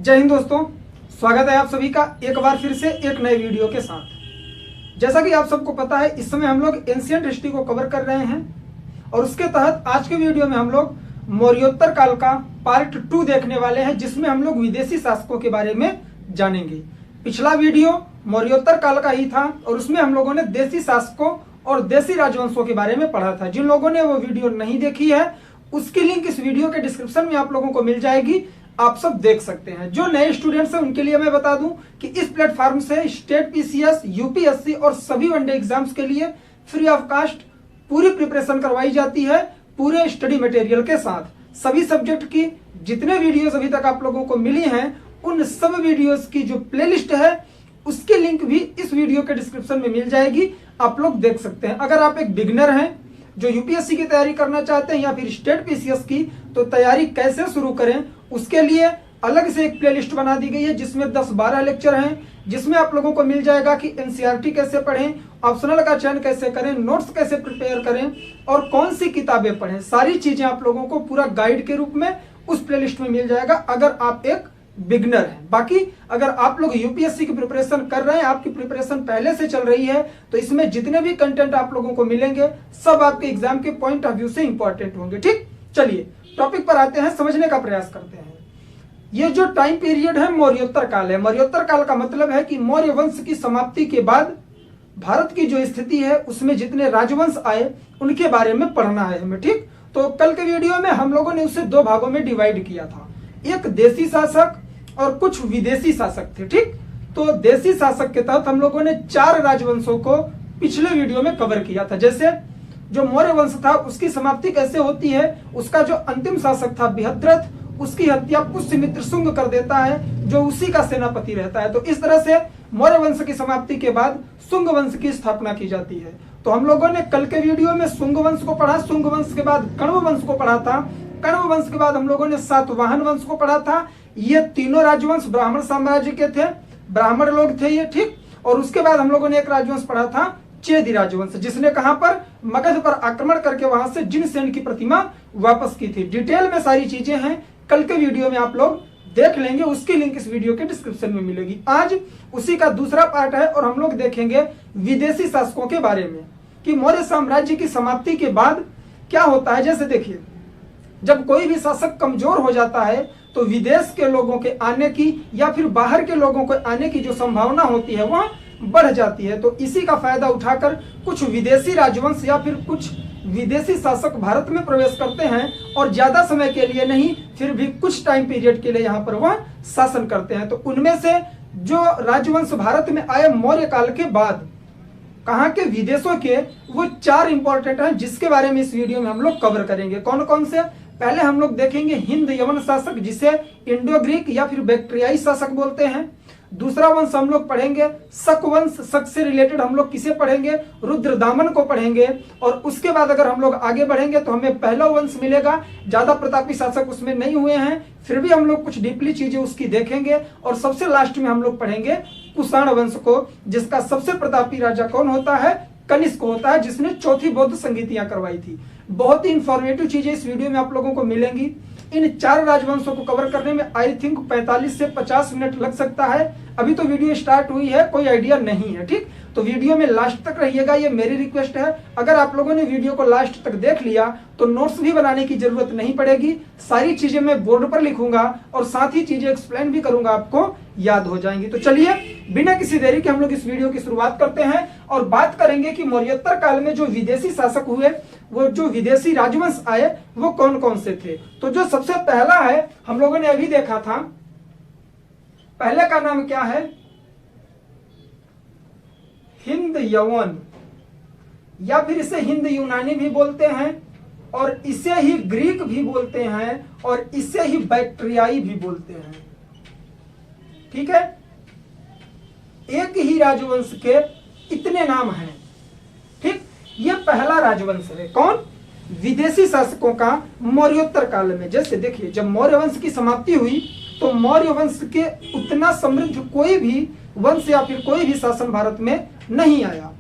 जय हिंद दोस्तों, स्वागत है आप सभी का एक बार फिर से एक नए वीडियो के साथ। जैसा कि आप सबको पता है, इस समय हम लोग एंशिएंट हिस्ट्री को कवर कर रहे हैं और उसके तहत आज के वीडियो में हम लोग मौर्योत्तर काल का पार्ट 2 देखने वाले हैं, जिसमें हम लोग विदेशी शासकों के बारे में जानेंगे। पिछला वीडियो मौर्योत्तर काल का ही था और उसमें हम लोगों ने देशी शासकों और देशी राजवंशों के बारे में पढ़ा था। जिन लोगों ने वो वीडियो नहीं देखी है, उसकी लिंक इस वीडियो के डिस्क्रिप्शन में आप लोगों को मिल जाएगी, आप सब देख सकते हैं। जो नए स्टूडेंट्स हैं उनके लिए मैं बता दूं कि इस प्लेटफॉर्म से स्टेट पीसीएस, यूपीएससी और सभी वनडे एग्जाम्स के लिए फ्री ऑफ कास्ट पूरी प्रिपरेशन करवाई जाती है, पूरे स्टडी मटेरियल के साथ। सभी सब्जेक्ट की जितने वीडियोस अभी तक आप लोगों को मिली हैं, उन सब वीडियोस की जो प्लेलिस्ट है उसकी लिंक भी इस वीडियो के डिस्क्रिप्शन में मिल जाएगी, आप लोग देख सकते हैं। अगर आप एक बिगिनर हैं जो यूपीएससी की तैयारी करना चाहते हैं या फिर स्टेट पीसीएस की, तो तैयारी कैसे शुरू करें उसके लिए अलग से एक प्लेलिस्ट बना दी गई है, जिसमें 10-12 लेक्चर हैं, जिसमें आप लोगों को मिल जाएगा कि एनसीईआरटी कैसे पढ़ें, ऑप्शनल का चयन कैसे करें, नोट्स कैसे प्रिपेयर करें और कौन सी किताबें पढ़ें। सारी चीजें आप लोगों को पूरा गाइड के रूप में उस प्लेलिस्ट में मिल जाएगा, अगर आप एक बिगनर है। बाकी अगर आप लोग यूपीएससी की प्रिपरेशन कर रहे हैं, आपकी प्रिपरेशन पहले से चल रही है, तो इसमें जितने भी कंटेंट आप लोगों को मिलेंगे सब आपके एग्जाम के पॉइंट ऑफ व्यू से इंपॉर्टेंट होंगे। ठीक, चलिए टॉपिक पर आते हैं, समझने का प्रयास करते हैं। ये जो टाइम पीरियड है मौर्योत्तर काल है। मौर्योत्तर काल का मतलब है कि मौर्य वंश की समाप्ति के बाद भारत की जो स्थिति है उसमें जितने राजवंश आए उनके बारे में पढ़ना है हमें। ठीक, तो कल के वीडियो में हम लोगों ने उसे 2 भागों में डिवाइड किया था, एक देशी शासक और कुछ विदेशी शासक थे। ठीक, तो देशी शासक के तहत हम लोगों ने 4 राजवंशों को पिछले वीडियो में कवर किया था। जैसे जो मौर्य वंश था उसकी समाप्ति कैसे होती है, उसका जो अंतिम शासक था बृहद्रथ, उसकी हत्या पुष्यमित्र शुंग कर देता है, जो उसी का सेनापति रहता है। तो इस तरह से मौर्य वंश की समाप्ति के बाद शुंग वंश की स्थापना की जाती है। तो हम लोगों ने कल के वीडियो में शुंग वंश को पढ़ा, शुंग वंश के बाद कण्व वंश को पढ़ा था, कण्व वंश के बाद हम लोगों ने सातवाहन वंश को पढ़ा था। ये तीनों राजवंश ब्राह्मण साम्राज्य के थे, ब्राह्मण लोग थे ये। ठीक, और उसके बाद हम लोगों ने एक राजवंश पढ़ा था चेदी राजवंश, जिसने कहां पर मगध पर आक्रमण करके वहां से जिनसेन की प्रतिमा वापस की थी। डिटेल में सारी चीजें हैं, कल के वीडियो में आप लोग देख लेंगे, उसकी लिंक इस वीडियो के डिस्क्रिप्शन में मिलेगी। आज उसी का दूसरा पार्ट है और हम लोग देखेंगे विदेशी शासकों के बारे में कि मौर्य साम्राज्य की समाप्ति के बाद क्या होता है। जैसे देखिए, जब कोई भी शासक कमजोर हो जाता है तो विदेश के लोगों के आने की या फिर बाहर के लोगों के आने की जो संभावना होती है वह बढ़ जाती है। तो इसी का फायदा उठाकर कुछ विदेशी राजवंश या फिर कुछ विदेशी शासक भारत में प्रवेश करते हैं और ज्यादा समय के लिए नहीं, फिर भी कुछ टाइम पीरियड के लिए यहाँ पर वह शासन करते हैं। तो उनमें से जो राजवंश भारत में आए मौर्य काल के बाद, कहाँ के विदेशों के, वो 4 इंपॉर्टेंट हैं, जिसके बारे में इस वीडियो में हम लोग कवर करेंगे। कौन कौन से? पहले हम लोग देखेंगे हिंद यवन शासक, जिसे इंडो ग्रीक या फिर बैक्ट्रियाई शासक बोलते हैं। दूसरा वंश हम लोग पढ़ेंगे शक वंश, शक से रिलेटेड हम लोग किसे पढ़ेंगे? रुद्रदामन को पढ़ेंगे। और उसके बाद अगर हम लोग आगे बढ़ेंगे तो हमें पहला वंश मिलेगा, ज्यादा प्रतापी शासक उसमें नहीं हुए हैं, फिर भी हम लोग कुछ डीपली चीजें उसकी देखेंगे। और सबसे लास्ट में हम लोग पढ़ेंगे कुषाण वंश को, जिसका सबसे प्रतापी राजा कौन होता है? कनिष्क होता है, जिसने चौथी बौद्ध संगीतियां करवाई थी। बहुत ही इंफॉर्मेटिव चीजें इस वीडियो में आप लोगों को मिलेंगी। इन 4 राजवंशों को कवर करने में आई थिंक 45 से 50 मिनट लग सकता है। अभी तो वीडियो स्टार्ट हुई है, कोई आइडिया नहीं है। ठीक, तो वीडियो में लास्ट तक रहिएगा, ये मेरी रिक्वेस्ट है। अगर आप लोगों ने वीडियो को लास्ट तक देख लिया तो नोट्स भी बनाने की जरूरत नहीं पड़ेगी, सारी चीजें मैं बोर्ड पर लिखूंगा और साथ ही चीजें एक्सप्लेन भी करूंगा, आपको याद हो जाएंगी। तो चलिए बिना किसी देरी के हम लोग इस वीडियो की शुरुआत करते हैं और बात करेंगे कि मौर्योत्तर काल में जो विदेशी शासक हुए, वो जो विदेशी राजवंश आए, वो कौन कौन से थे। तो जो सबसे पहला है, हम लोगों ने अभी देखा था, पहले का नाम क्या है? हिंद यवन, या फिर इसे हिंद यूनानी भी बोलते हैं और इसे ही ग्रीक भी बोलते हैं और इसे ही बैक्ट्रियाई भी बोलते हैं। ठीक है, एक ही राजवंश के इतने नाम हैं। ठीक, ये पहला राजवंश है। कौन? विदेशी शासकों का मौर्योत्तर काल में। जैसे देखिए, जब मौर्य वंश की समाप्ति हुई तो मौर्य वंश के उतना समृद्ध कोई भी वंश या फिर कोई भी शासन भारत में नहीं आया।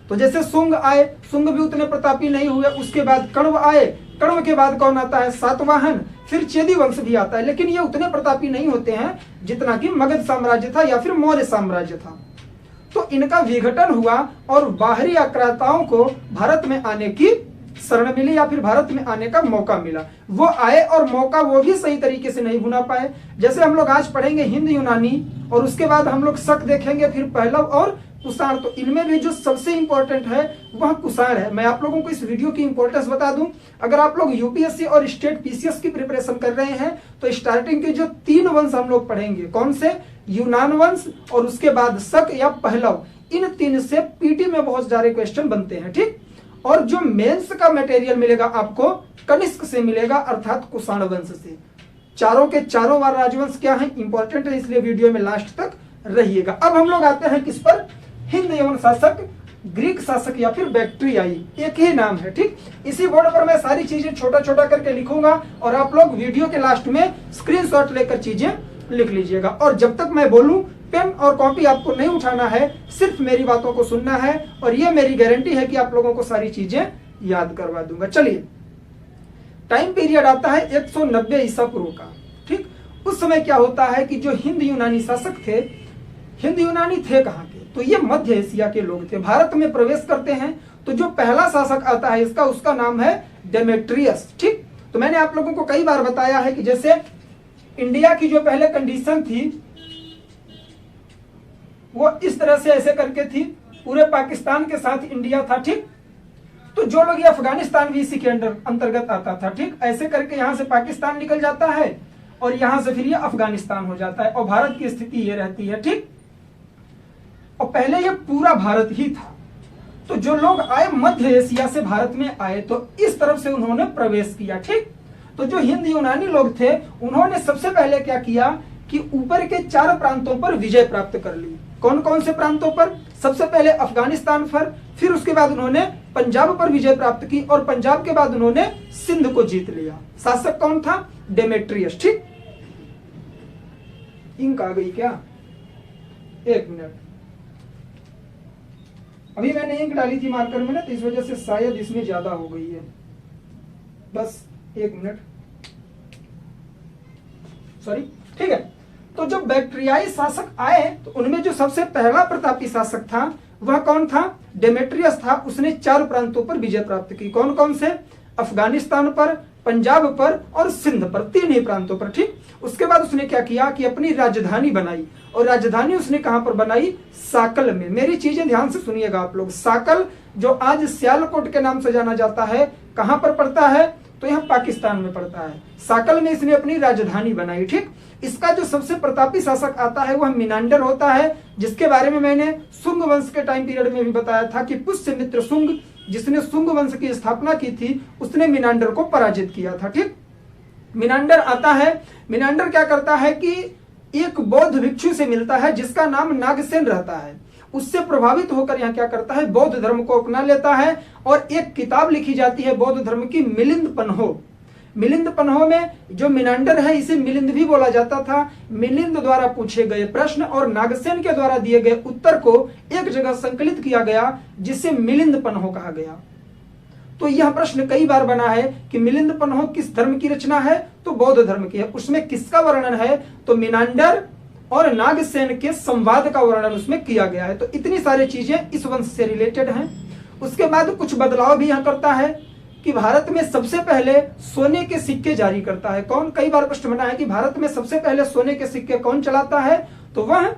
तो जैसे शुंग आए, शुंग भी उतने प्रतापी नहीं हुए। उसके बाद कण्व आए, कण्व के बाद कौन आता है? सातवाहन। फिर चेदी वंश भी आता है, लेकिन ये उतने प्रतापी नहीं होते हैं जितना कि मगध साम्राज्य था या फिर मौर्य साम्राज्य था। तो इनका विघटन हुआ और बाहरी आक्रांताओं को भारत में आने की शरण मिली या फिर भारत में आने का मौका मिला। वो आए और मौका वो भी सही तरीके से नहीं भुना पाए। जैसे हम लोग आज पढ़ेंगे हिंद यूनानी और उसके बाद हम लोग शक देखेंगे, फिर पहलव और कुषाण। तो इनमें भी जो सबसे इंपॉर्टेंट है वह कुषाण है। मैं आप लोगों को इस वीडियो की इंपॉर्टेंस बता दूं, अगर आप लोग यूपीएससी और स्टेट पीसीएस की प्रिपरेशन कर रहे हैं तो स्टार्टिंग के जो 3 वंश हम लोग पढ़ेंगे, कौन से? यूनान वंश और उसके बाद शक या पहलव। इन 3 से पीटी में बहुत सारे क्वेश्चन बनते हैं, ठीक। और जो मेंस का मटेरियल मिलेगा आपको कनिष्क से मिलेगा, अर्थात कुषाण वंश से। चारों के चारों बार राजवंश क्या है, इंपॉर्टेंट है, इसलिए वीडियो में लास्ट तक रहिएगा। अब हम लोग आते हैं किस पर? हिंद यवन शासक, ग्रीक शासक या फिर बैक्ट्रियाई, एक ही नाम है, ठीक। इसी बोर्ड पर मैं सारी चीजें छोटा छोटा करके लिखूंगा और आप लोग वीडियो के लास्ट में स्क्रीनशॉट लेकर चीजें लिख लीजिएगा। और जब तक मैं बोलूं पेन और कॉपी आपको नहीं उठाना है, सिर्फ मेरी बातों को सुनना है और ये मेरी गारंटी है कि आप लोगों को सारी चीजें याद करवा दूंगा। चलिए, टाइम पीरियड आता है 190 ईसा पूर्व का, ठीक। उस समय क्या होता है कि जो हिंद यूनानी शासक थे, हिंद यूनानी थे कहाँ के? तो ये मध्य एशिया के लोग थे। भारत में प्रवेश करते हैं तो जो पहला शासक आता है इसका, उसका नाम है डेमेट्रियस, ठीक। तो मैंने आप लोगों को कई बार बताया है कि जैसे इंडिया की जो पहले कंडीशन थी वो इस तरह से ऐसे करके थी, पूरे पाकिस्तान के साथ इंडिया था, ठीक। तो जो लोग, ये अफगानिस्तान भी इसी के अंतर्गत आता था, ठीक। ऐसे करके यहां से पाकिस्तान निकल जाता है और यहां से फिर ये अफगानिस्तान हो जाता है और भारत की स्थिति ये रहती है, ठीक। और पहले ये पूरा भारत ही था। तो जो लोग आए मध्य एशिया से भारत में आए तो इस तरफ से उन्होंने प्रवेश किया, ठीक। तो जो हिंद यूनानी लोग थे उन्होंने सबसे पहले क्या किया कि ऊपर के 4 प्रांतों पर विजय प्राप्त कर ली। कौन कौन से प्रांतों पर? सबसे पहले अफगानिस्तान पर, फिर उसके बाद उन्होंने पंजाब पर विजय प्राप्त की और पंजाब के बाद उन्होंने सिंध को जीत लिया। शासक कौन था? डेमेट्रियस, ठीक। इंक आ गई क्या? 1 मिनट, अभी मैंने इंक डाली थी मार्कर में ना, तो इस वजह से शायद इसमें ज्यादा हो गई है। बस 1 मिनट, सॉरी, ठीक है। तो जब बैक्ट्रियाई शासक आए तो उनमें जो सबसे पहला प्रतापी शासक था वह कौन था? डेमेट्रियस था। उसने 4 प्रांतों पर विजय प्राप्त की। कौन कौन से? अफगानिस्तान पर, पंजाब पर और सिंध पर, 3 ही प्रांतों पर, ठीक। उसके बाद उसने क्या किया कि अपनी राजधानी बनाई और राजधानी उसने कहां पर बनाई? साकल में। मेरी चीजें ध्यान से सुनिएगा आप लोग। साकल जो आज सियालकोट के नाम से जाना जाता है, कहां पर पड़ता है? तो यहाँ पाकिस्तान में पड़ता है। साकल में इसने अपनी राजधानी बनाई, ठीक। इसका जो सबसे प्रतापी शासक आता है वह मिनांडर होता है, जिसके बारे में मैंने शुंग वंश के टाइम पीरियड में भी बताया था कि पुष्यमित्र शुंग, जिसने शुंग वंश की स्थापना की थी, उसने मिनांडर को पराजित किया था, ठीक। मिनांडर आता है, मिनांडर क्या करता है कि एक बौद्ध भिक्षु से मिलता है जिसका नाम नागसेन रहता है। उससे प्रभावित होकर यहाँ क्या करता है? बौद्ध धर्म को अपना लेता है और एक किताब लिखी जाती है बौद्ध धर्म की, मिलिंद पन्हो। मिलिंद पन्हो में जो मिनांडर है, इसे मिलिंद भी बोला जाता था। मिलिंद द्वारा पूछे गए प्रश्न और नागसेन के द्वारा दिए गए उत्तर को एक जगह संकलित किया गया, जिसे मिलिंद पन्हो कहा गया। तो यह प्रश्न कई बार बना है कि मिलिंद पन्हो किस धर्म की रचना है? तो बौद्ध धर्म की है। उसमें किसका वर्णन है? तो मिनांडर और नागसेन के संवाद का वर्णन उसमें किया गया है। तो इतनी सारी चीजें इस वंश से रिलेटेड हैं। उसके बाद कुछ बदलाव भी यहाँ करता है कि भारत में सबसे पहले सोने के सिक्के जारी करता है। कौन? कई बार प्रश्न बना है कि भारत में सबसे पहले सोने के सिक्के कौन चलाता है? तो वह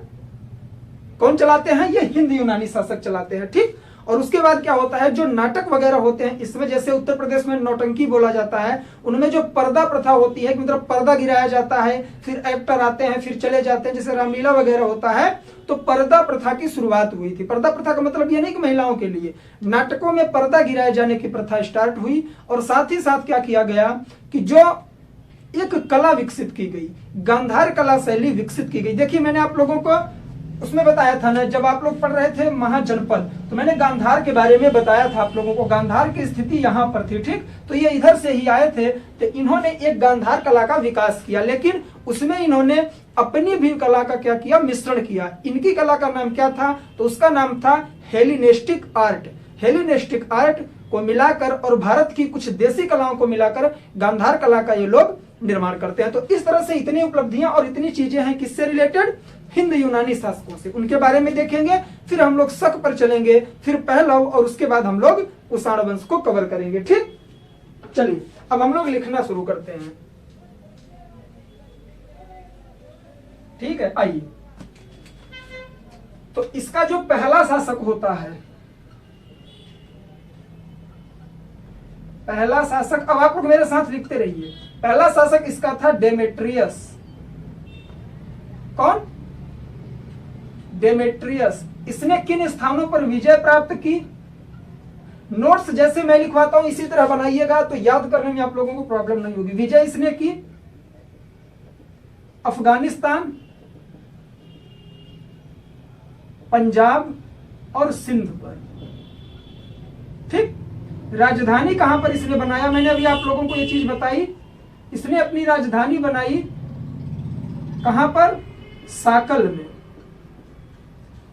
कौन चलाते हैं? ये हिंद यूनानी शासक चलाते हैं, ठीक। और उसके बाद क्या होता है? जो नाटक वगैरह होते हैं इसमें, जैसे उत्तर प्रदेश में नौटंकी बोला जाता है, उनमें जो पर्दा प्रथा होती है, मतलब पर्दा गिराया जाता है, फिर एक्टर आते हैं, फिर चले जाते हैं, जैसे रामलीला वगैरह होता है, तो पर्दा प्रथा की शुरुआत हुई थी। पर्दा प्रथा का मतलब ये नहीं कि महिलाओं के लिए, नाटकों में पर्दा गिराए जाने की प्रथा स्टार्ट हुई। और साथ ही साथ क्या किया गया कि जो एक कला विकसित की गई, गांधार कला शैली विकसित की गई। देखिए, मैंने आप लोगों को उसमें बताया था ना, जब आप लोग पढ़ रहे थे महाजनपद, तो मैंने गांधार के बारे में बताया था आप लोगों को। गांधार की स्थिति यहाँ पर थी, ठीक। तो ये इधर से ही आए थे, तो इन्होंने एक गांधार कला का विकास किया, लेकिन उसमें इन्होंने अपनी भी कला का क्या किया? मिश्रण किया। इनकी कला का नाम क्या था? तो उसका नाम था हेलिनेस्टिक आर्ट। हेलिनेस्टिक आर्ट को मिलाकर और भारत की कुछ देसी कलाओं को मिलाकर गांधार कला का ये लोग निर्माण करते हैं। तो इस तरह से इतनी उपलब्धियां और इतनी चीजें हैं किससे रिलेटेड, हिंद यूनानी शासकों से, उनके बारे में देखेंगे। फिर हम लोग शक पर चलेंगे, फिर पहलव, और उसके बाद हम लोग कुषाण वंश को कवर करेंगे। ठीक, चलिए अब हम लोग लिखना शुरू करते हैं। ठीक है, आइए। तो इसका जो पहला शासक होता है, पहला शासक, अब आप लोग मेरे साथ लिखते रहिए। पहला शासक इसका था डेमेट्रियस। कौन? डेमेट्रियस। इसने किन स्थानों पर विजय प्राप्त की? नोट्स जैसे मैं लिखवाता हूं इसी तरह बनाइएगा, तो याद करने में आप लोगों को प्रॉब्लम नहीं होगी। विजय इसने की अफगानिस्तान, पंजाब और सिंध पर। ठीक, राजधानी कहां पर इसने बनाया? मैंने अभी आप लोगों को यह चीज बताई। इसने अपनी राजधानी बनाई कहां पर? साकल में,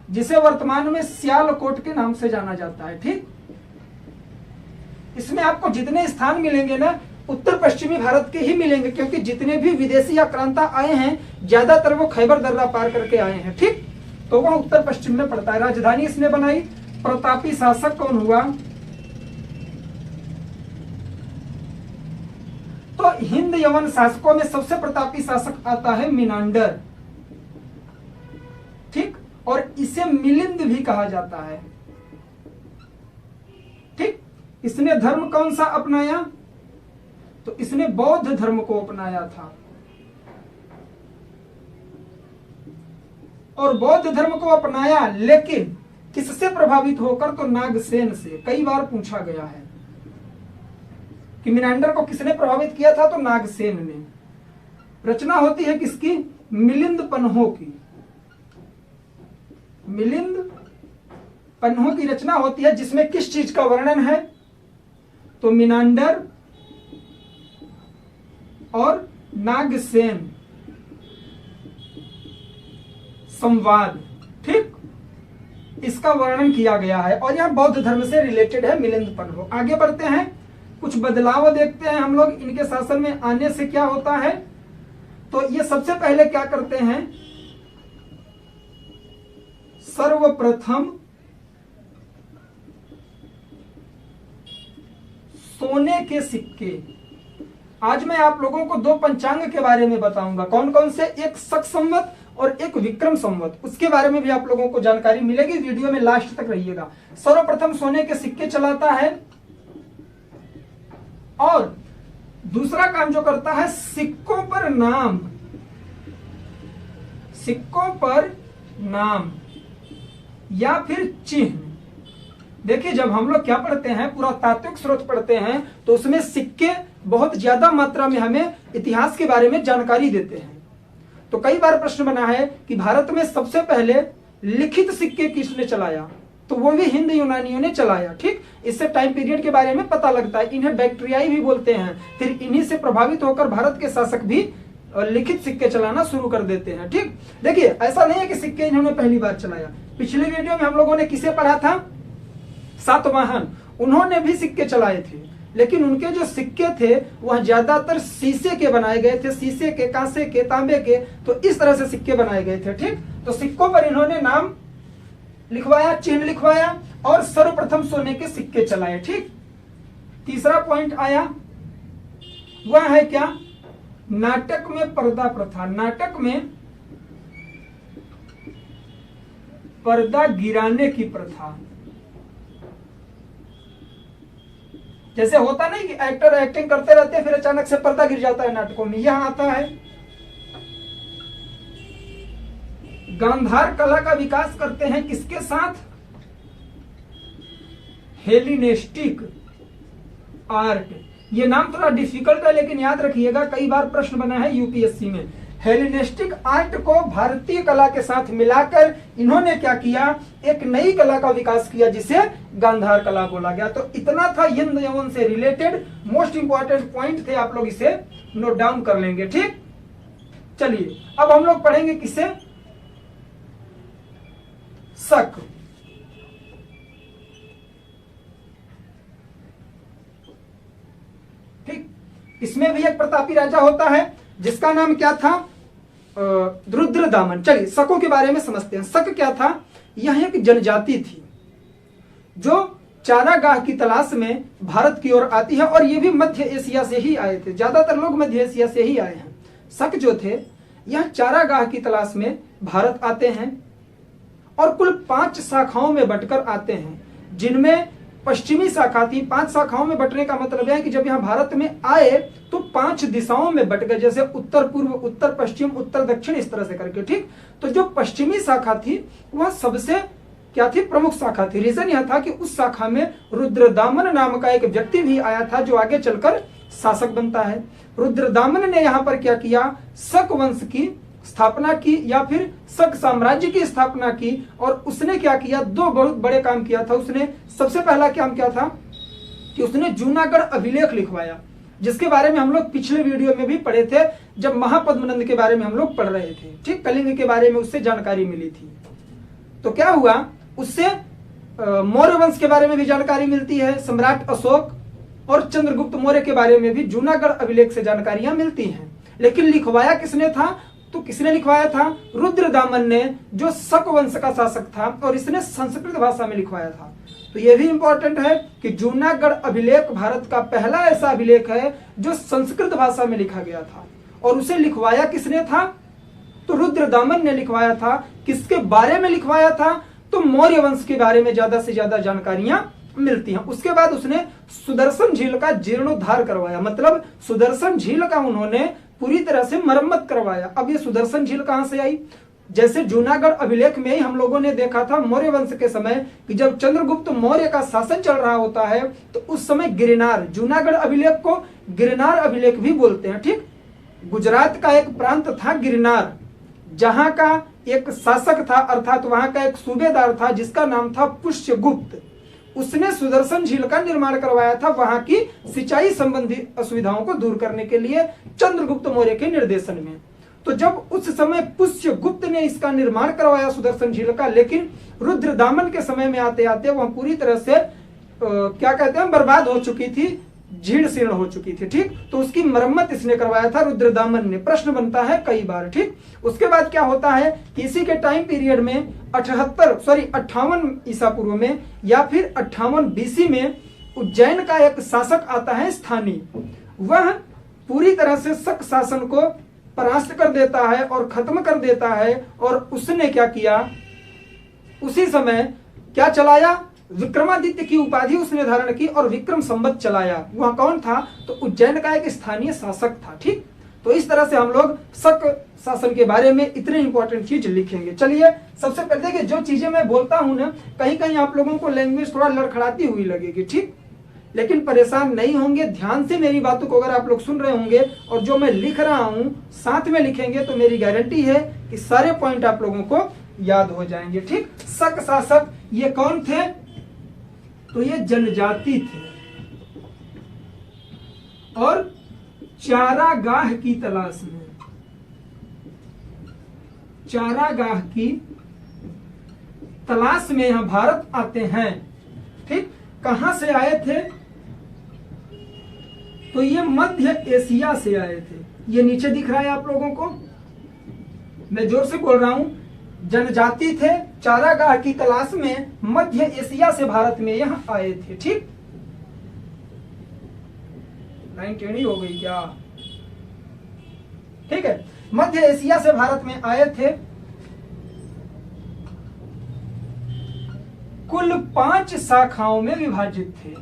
जिसे वर्तमान में सियालकोट के नाम से जाना जाता है। ठीक, इसमें आपको जितने स्थान मिलेंगे ना, उत्तर पश्चिमी भारत के ही मिलेंगे, क्योंकि जितने भी विदेशी आक्रांता आए हैं ज्यादातर वो खैबर दर्रा पार करके आए हैं। ठीक, तो वह उत्तर पश्चिम में पड़ता है। राजधानी इसने बनाई। प्रतापी शासक कौन हुआ? तो हिंद यवन शासकों में सबसे प्रतापी शासक आता है मिनांडर। ठीक, और इसे मिलिंद भी कहा जाता है। ठीक, इसने धर्म कौन सा अपनाया? तो इसने बौद्ध धर्म को अपनाया था, और बौद्ध धर्म को अपनाया, लेकिन किससे प्रभावित होकर? तो नागसेन से। कई बार पूछा गया है कि मिनांडर को किसने प्रभावित किया था? तो नागसेन ने। रचना होती है किसकी? मिलिंद पन्हो की। मिलिंद पन्हो की रचना होती है, जिसमें किस चीज का वर्णन है? तो मिनांडर और नागसेन संवाद। ठीक, इसका वर्णन किया गया है, और यह बौद्ध धर्म से रिलेटेड है मिलिंद पन्हो। आगे बढ़ते हैं, कुछ बदलाव देखते हैं हम लोग इनके शासन में आने से क्या होता है। तो ये सबसे पहले क्या करते हैं? सर्वप्रथम सोने के सिक्के। आज मैं आप लोगों को दो पंचांग के बारे में बताऊंगा। कौन कौन से? एक शक संवत और एक विक्रम संवत। उसके बारे में भी आप लोगों को जानकारी मिलेगी, वीडियो में लास्ट तक रहिएगा। सर्वप्रथम सोने के सिक्के चलाता है, और दूसरा काम जो करता है, सिक्कों पर नाम, सिक्कों पर नाम या फिर चिन्ह। देखिए, जब हम लोग क्या पढ़ते हैं, पुरातात्विक स्रोत पढ़ते हैं, तो उसमें सिक्के बहुत ज्यादा मात्रा में हमें इतिहास के बारे में जानकारी देते हैं। तो कई बार प्रश्न बना है कि भारत में सबसे पहले लिखित सिक्के किसने चलाया? तो वो भी हिंद यूनानियों ने चलाया। ठीक, इससे टाइम पीरियड के बारे में पता लगता है। इन्हें बैक्ट्रियाई भी बोलते हैं। फिर इन्हीं से प्रभावित होकर भारत के शासक भी लिखित सिक्के चलाना शुरू कर देते हैं। ठीक, देखिए, ऐसा नहीं है कि सिक्के इन्होंने पहली बार चलाया। पिछले वीडियो में हम लोगों ने किसे पढ़ा था? सातवाहन। उन्होंने भी सिक्के चलाए थे, लेकिन उनके जो सिक्के थे वह ज्यादातर शीशे के बनाए गए थे, शीशे के, कांसे के, तांबे के। तो इस तरह से सिक्के बनाए गए थे। ठीक, तो सिक्कों पर इन्होंने नाम लिखवाया, चिन्ह लिखवाया, और सर्वप्रथम सोने के सिक्के चलाए। ठीक, तीसरा पॉइंट आया, वह है क्या? नाटक में पर्दा प्रथा। नाटक में पर्दा गिराने की प्रथा। जैसे होता नहीं कि एक्टर एक्टिंग करते रहते हैं, फिर अचानक से पर्दा गिर जाता है नाटकों में, यहां आता है। गांधार कला का विकास करते हैं किसके साथ? हेलिनेस्टिक आर्ट। ये नाम थोड़ा डिफिकल्ट है, लेकिन याद रखिएगा, कई बार प्रश्न बना है यूपीएससी में। हेलिनेस्टिक आर्ट को भारतीय कला के साथ मिलाकर इन्होंने क्या किया? एक नई कला का विकास किया, जिसे गांधार कला बोला गया। तो इतना था हिंद यवन से रिलेटेड। मोस्ट इंपॉर्टेंट पॉइंट थे, आप लोग इसे नोट डाउन कर लेंगे। ठीक, चलिए अब हम लोग पढ़ेंगे किसे? शक। ठीक, इसमें भी एक प्रतापी राजा होता है जिसका नाम क्या था, रुद्रदामन। चलिए शकों के बारे में समझते हैं। शक क्या था, यह एक जनजाति थी जो चारागाह की तलाश में भारत की ओर आती है, और ये भी मध्य एशिया से ही आए थे, ज्यादातर लोग मध्य एशिया से ही आए हैं। शक जो थे यह चारागाह की तलाश में भारत आते हैं और कुल 5 शाखाओं में बंटकर आते हैं, जिनमें पश्चिमी शाखा थी। 5 शाखाओं में बंटने का मतलब है कि जब यहाँ भारत में आए तो 5 दिशाओं में बंट गए, जैसे उत्तर पूर्व, उत्तर पश्चिम, उत्तर दक्षिण, इस तरह से करके। ठीक, तो जो पश्चिमी शाखा थी वह सबसे क्या थी, प्रमुख शाखा थी। रीजन यह था कि उस शाखा में रुद्रदामन नाम का एक व्यक्ति भी आया था जो आगे चलकर शासक बनता है। रुद्रदामन ने यहाँ पर क्या किया, शक वंश की स्थापना की, या फिर शक साम्राज्य की स्थापना की। और उसने क्या किया, 2 बहुत बड़े काम किया था उसने। सबसे पहला काम क्या था कि उसने जूनागढ़ अभिलेख लिखवाया, जिसके बारे में हम लोग पिछले वीडियो में भी पढ़े थे, जब महापद्मनंद के बारे में हम लोग पढ़ रहे थे। ठीक, कलिंग के बारे में उससे जानकारी मिली थी। तो क्या हुआ, उससे मौर्य वंश के बारे में भी जानकारी मिलती है, सम्राट अशोक और चंद्रगुप्त मौर्य के बारे में भी जूनागढ़ अभिलेख से जानकारियां मिलती हैं। लेकिन लिखवाया किसने था, तो किसने लिखवाया था, रुद्रदामन ने, जो शक वंश का शासक था, और इसने संस्कृत भाषा में लिखवाया था। तो यह भी इंपॉर्टेंट है कि जूनागढ़ अभिलेख भारत का पहला ऐसा अभिलेख है जो संस्कृत भाषा में लिखा गया था। और उसे लिखवाया किसने था, तो रुद्रदामन ने लिखवाया था। किसके बारे में लिखवाया था, तो मौर्य वंश के बारे में ज्यादा से ज्यादा जानकारियां मिलती हैं। उसके बाद उसने सुदर्शन झील का जीर्णोद्धार करवाया, मतलब सुदर्शन झील का उन्होंने पूरी तरह से मरम्मत करवाया। अब ये सुदर्शन झील कहां से आई, जैसे जूनागढ़ अभिलेख में ही हम लोगों ने देखा था मौर्य वंश के समय कि जब चंद्रगुप्त मौर्य का शासन चल रहा होता है तो उस समय गिरनार, जूनागढ़ अभिलेख को गिरनार अभिलेख भी बोलते हैं। ठीक, गुजरात का एक प्रांत था गिरनार, जहां का एक शासक था, अर्थात वहां का एक सूबेदार था जिसका नाम था पुष्यगुप्त। उसने सुदर्शन झील का निर्माण करवाया था वहां की सिंचाई संबंधी असुविधाओं को दूर करने के लिए चंद्रगुप्त मौर्य के निर्देशन में। तो जब उस समय पुष्यगुप्त ने इसका निर्माण करवाया सुदर्शन झील का, लेकिन रुद्रदामन के समय में आते आते वह पूरी तरह से क्या कहते हैं, बर्बाद हो चुकी थी, जीर्ण शीर्ण हो चुकी थी। ठीक, तो उसकी मरम्मत इसने करवाया था रुद्रदामन ने। प्रश्न बनता है कई बार। ठीक, उसके बाद क्या होता है कि इसी के टाइम पीरियड में 58 ईसा पूर्व में या फिर 58 बीसी में उज्जैन का एक शासक आता है स्थानीय। वह पूरी तरह से शक शासन को परास्त कर देता है और खत्म कर देता है। और उसने क्या किया, उसी समय क्या चलाया, विक्रमादित्य की उपाधि उसने धारण की और विक्रम संवत चलाया। वह कौन था, तो उज्जैन का एक स्थानीय शासक था। ठीक, तो इस तरह से हम लोग शक शासन के बारे में इतने इंपॉर्टेंट चीज लिखेंगे। चलिए सबसे पहले देखिए, जो चीजें मैं बोलता हूं ना, कहीं कहीं आप लोगों को लैंग्वेज थोड़ा लड़खड़ाती हुई लगेगी। ठीक, लेकिन परेशान नहीं होंगे, ध्यान से मेरी बातों को अगर आप लोग सुन रहे होंगे और जो मैं लिख रहा हूं साथ में लिखेंगे तो मेरी गारंटी है कि सारे पॉइंट आप लोगों को याद हो जाएंगे। ठीक, शक शासक ये कौन थे, तो ये जनजाति थे और चारागाह की तलाश में, चारागाह की तलाश में यहां भारत आते हैं। ठीक, कहां से आए थे, तो ये मध्य एशिया से आए थे। ये नीचे दिख रहा है आप लोगों को, मैं जोर से बोल रहा हूं, जनजाति थे, चारागाह की तलाश में मध्य एशिया से भारत में यहां आए थे। ठीक, लाइन टेढ़ी हो गई क्या, ठीक है, मध्य एशिया से भारत में आए थे। कुल 5 शाखाओं में विभाजित थे,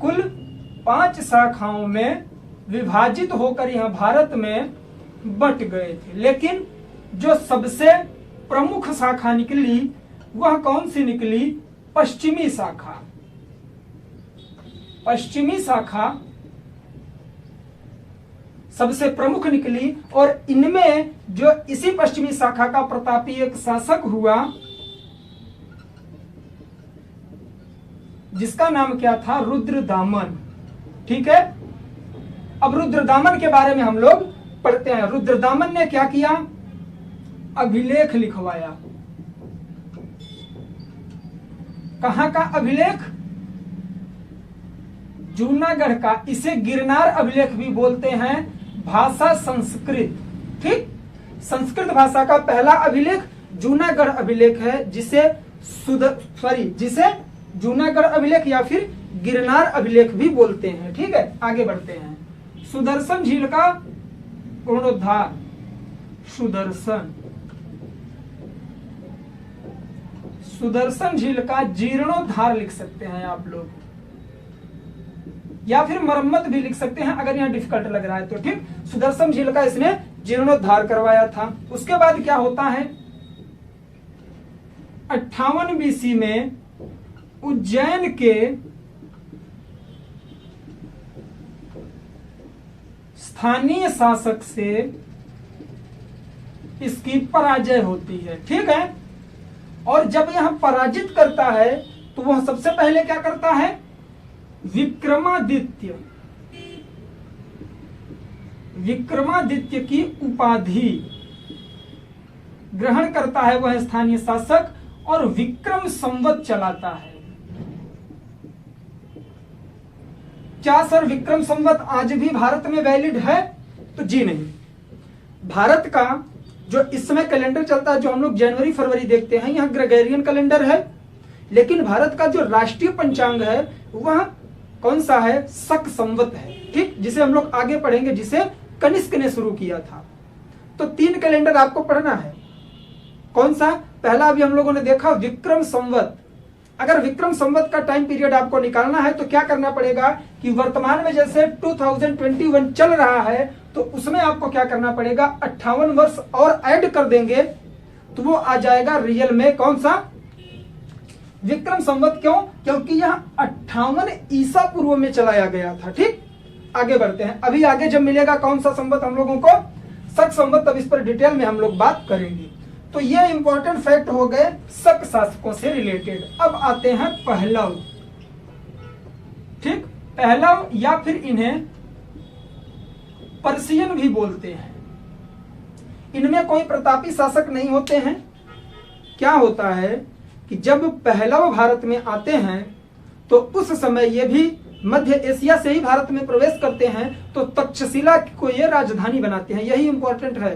कुल 5 शाखाओं में विभाजित होकर यहां भारत में बट गए थे। लेकिन जो सबसे प्रमुख शाखा निकली वह कौन सी निकली, पश्चिमी शाखा। पश्चिमी शाखा सबसे प्रमुख निकली और इनमें जो इसी पश्चिमी शाखा का प्रतापी एक शासक हुआ जिसका नाम क्या था, रुद्रदामन। ठीक है, अब रुद्रदामन के बारे में हम लोग पढ़ते हैं। रुद्रदामन ने क्या किया, अभिलेख लिखवाया। कहां का अभिलेख, जूनागढ़ का, इसे गिरनार अभिलेख भी बोलते हैं, भाषा संस्कृत। ठीक, संस्कृत भाषा का पहला अभिलेख जूनागढ़ अभिलेख है, जिसे जूनागढ़ अभिलेख या फिर गिरनार अभिलेख भी बोलते हैं। ठीक है, आगे बढ़ते हैं। सुदर्शन झील का जीर्णोद्धार, सुदर्शन झील का जीर्णोद्धार लिख सकते हैं आप लोग, या फिर मरम्मत भी लिख सकते हैं अगर यहाँ डिफिकल्ट लग रहा है तो। ठीक, सुदर्शन झील का इसने जीर्णोद्धार करवाया था। उसके बाद क्या होता है, 58 BC में उज्जैन के स्थानीय शासक से इसकी पराजय होती है। ठीक है, और जब यह पराजित करता है तो वह सबसे पहले क्या करता है, विक्रमादित्य की उपाधि ग्रहण करता है वह स्थानीय शासक, और विक्रम संवत चलाता है। क्या सर विक्रम संवत आज भी भारत में वैलिड है? तो जी नहीं। भारत का जो इस समय कैलेंडर चलता है, जो हम लोग जनवरी फरवरी देखते हैं, यह ग्रेगोरियन कैलेंडर है, लेकिन भारत का जो राष्ट्रीय पंचांग है वह कौन सा है, शक संवत है। ठीक, जिसे हम लोग आगे पढ़ेंगे, जिसे कनिष्क ने शुरू किया था। तो 3 कैलेंडर आपको पढ़ना है। कौन सा? पहला अभी हम लोगों ने देखा विक्रम संवत। अगर विक्रम संवत का टाइम पीरियड आपको निकालना है तो क्या करना पड़ेगा कि वर्तमान में जैसे 2021 चल रहा है, तो उसमें आपको क्या करना पड़ेगा, 58 वर्ष और ऐड कर देंगे तो वो आ जाएगा रियल में कौन सा, विक्रम संवत। क्यों? क्योंकि यह 58 ईसा पूर्व में चलाया गया था। ठीक, आगे बढ़ते हैं। अभी आगे जब मिलेगा कौन सा संवत हम लोगों को, शक संवत, तब इस पर डिटेल में हम लोग बात करेंगे। तो ये इंपॉर्टेंट फैक्ट हो गए शक शासकों से रिलेटेड। अब आते हैं पहलव। ठीक, पहलव या फिर इन्हें पर्शियन भी बोलते हैं। इनमें कोई प्रतापी शासक नहीं होते हैं। क्या होता है कि जब पहलव भारत में आते हैं तो उस समय ये भी मध्य एशिया से ही भारत में प्रवेश करते हैं, तो तक्षशिला को ये राजधानी बनाते हैं। यही इंपॉर्टेंट है,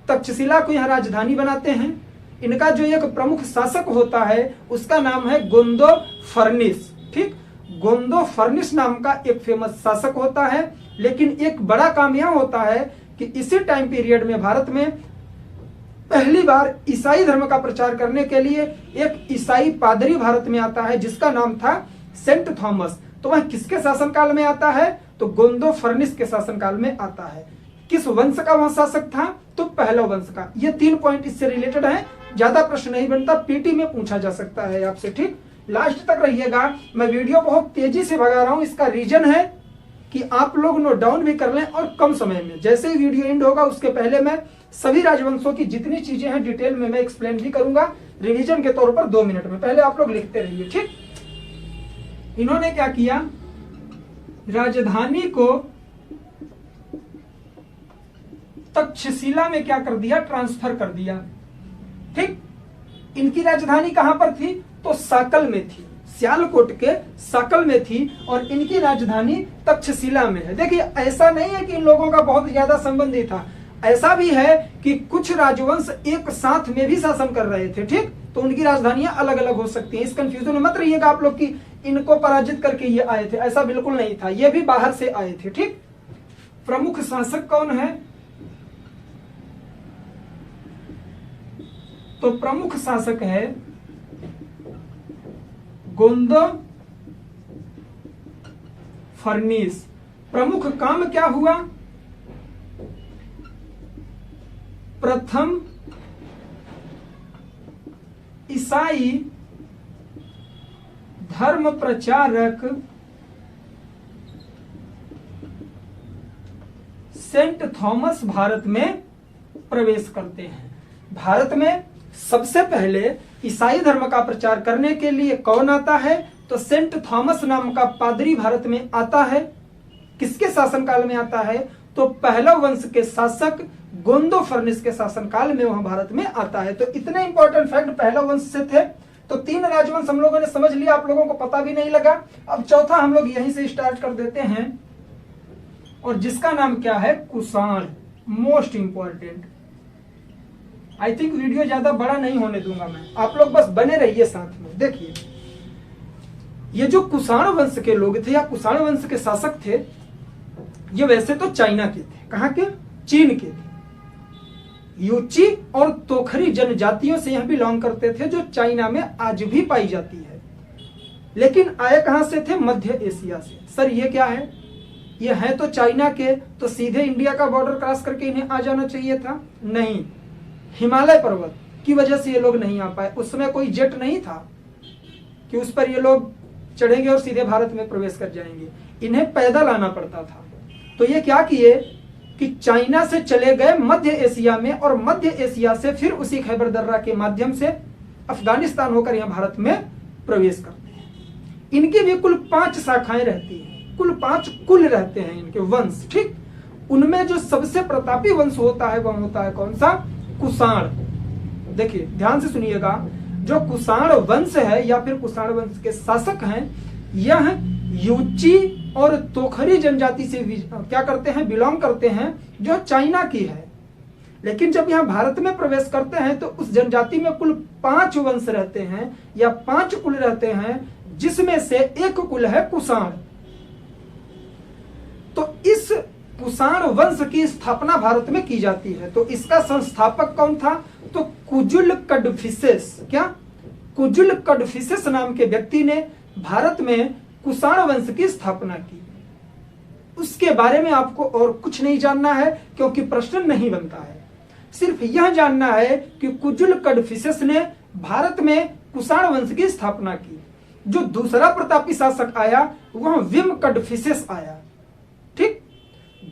तक्षशिला को यहाँ राजधानी बनाते हैं। इनका जो एक प्रमुख शासक होता है उसका नाम है गोंदो फर्निस। ठीक, गोंदो फर्निस नाम का एक फेमस शासक होता है। लेकिन एक बड़ा काम यह होता है कि इसी टाइम पीरियड में भारत में पहली बार ईसाई धर्म का प्रचार करने के लिए एक ईसाई पादरी भारत में आता है, जिसका नाम था सेंट थॉमस। तो वह किसके शासनकाल में आता है, तो गोंदो फर्निस के शासनकाल में आता है। किस वंश का वह शासक था, तो पहलव वंश का। ये 3 पॉइंट इससे रिलेटेड है, ज्यादा प्रश्न नहीं बनता, पीटी में पूछा जा सकता है आपसे। ठीक, लास्ट तक रहिएगा। मैं वीडियो बहुत तेजी से भगा रहा हूं, इसका रीजन है कि आप लोग नोट डाउन भी कर लें और कम समय में। जैसे ही वीडियो एंड होगा उसके पहले मैं सभी राजवंशों की जितनी चीजें हैं डिटेल में मैं एक्सप्लेन भी करूंगा, रिवीजन के तौर पर 2 मिनट में। पहले आप लोग लिखते रहिए। ठीक, इन्होंने क्या किया, राजधानी को तक्षशिला में क्या कर दिया, ट्रांसफर कर दिया। ठीक, इनकी राजधानी कहां पर थी, तो साकल में थी, सियालकोट के साकल में थी, और इनकी राजधानी तक्षशिला में है। देखिए, ऐसा नहीं है कि इन लोगों का बहुत ज्यादा संबंध ही था, ऐसा भी है कि कुछ राजवंश एक साथ में भी शासन कर रहे थे। ठीक, तो उनकी राजधानियां अलग अलग हो सकती हैं। इस कंफ्यूजन में मत रहिएगा आप लोग कि इनको पराजित करके ये आए थे, ऐसा बिल्कुल नहीं था, ये भी बाहर से आए थे। ठीक, प्रमुख शासक कौन है, तो प्रमुख शासक है गोंदो फर्निस। प्रमुख काम क्या हुआ, प्रथम ईसाई धर्म प्रचारक सेंट थॉमस भारत में प्रवेश करते हैं। भारत में सबसे पहले ईसाई धर्म का प्रचार करने के लिए कौन आता है, तो सेंट थॉमस नाम का पादरी भारत में आता है। किसके शासनकाल में आता है, तो पहलव वंश के शासक गोंदो फर्निस के शासनकाल में वह भारत में आता है। तो इतने इंपॉर्टेंट फैक्ट पहलव वंश से थे। तो 3 राजवंश हम लोगों ने समझ लिया, आप लोगों को पता भी नहीं लगा। अब चौथा हम लोग यहीं से स्टार्ट कर देते हैं, और जिसका नाम क्या है, Kushan. Most important. I think video ज्यादा बड़ा नहीं होने दूंगा मैं, आप लोग बस बने रहिए साथ में। देखिए, ये जो कुषाण वंश के लोग थे या कुषाण वंश के शासक थे, ये वैसे तो चाइना के थे। कहां के? चीन के थे। यूची और तोखरी जनजातियों से यह बिलोंग करते थे, जो चाइना में आज भी पाई जाती है। लेकिन आए कहां से थे? मध्य एशिया से। सर ये क्या है? ये है तो चाइना के, तो सीधे इंडिया का बॉर्डर क्रॉस करके इन्हें आ जाना चाहिए था। नहीं, हिमालय पर्वत की वजह से ये लोग नहीं आ पाए। उस समय कोई जेट नहीं था कि उस पर ये लोग चढ़ेंगे और सीधे भारत में प्रवेश कर जाएंगे। इन्हें पैदल आना पड़ता था। तो ये क्या किए कि चाइना से चले गए मध्य एशिया में, और मध्य एशिया से फिर उसी खैबर दर्रा के माध्यम से अफगानिस्तान होकर यहाँ भारत में प्रवेश करते हैं। इनकी भी कुल 5 शाखाएं रहती हैं, कुल 5 कुल रहते हैं इनके वंश। ठीक, उनमें जो सबसे प्रतापी वंश होता है वह होता है कौन सा? कुषाण। देखिए ध्यान से सुनिएगा, जो कुषाण वंश है या फिर कुषाण वंश के शासक हैं, यह यूची और तोखरी जनजाति से क्या करते हैं? बिलोंग करते हैं, जो चाइना की है। लेकिन जब यहां भारत में प्रवेश करते हैं तो उस जनजाति में कुल 5 वंश रहते हैं या 5 कुल रहते हैं, जिसमें से एक कुल है कुषाण। तो इस कुषाण वंश की स्थापना भारत में की जाती है। तो इसका संस्थापक कौन था? तो कुजुल कडफिसेस। क्या? कुजुल कडफिसेस नाम के व्यक्ति ने भारत में कुषाण वंश की स्थापना की। उसके बारे में आपको और कुछ नहीं जानना है, क्योंकि प्रश्न नहीं बनता है। सिर्फ यह जानना है कि कुजुल कडफिसेस ने भारत में कुषाण वंश की स्थापना की। जो दूसरा प्रतापी शासक आया वह विम कडफिसेस आया। ठीक,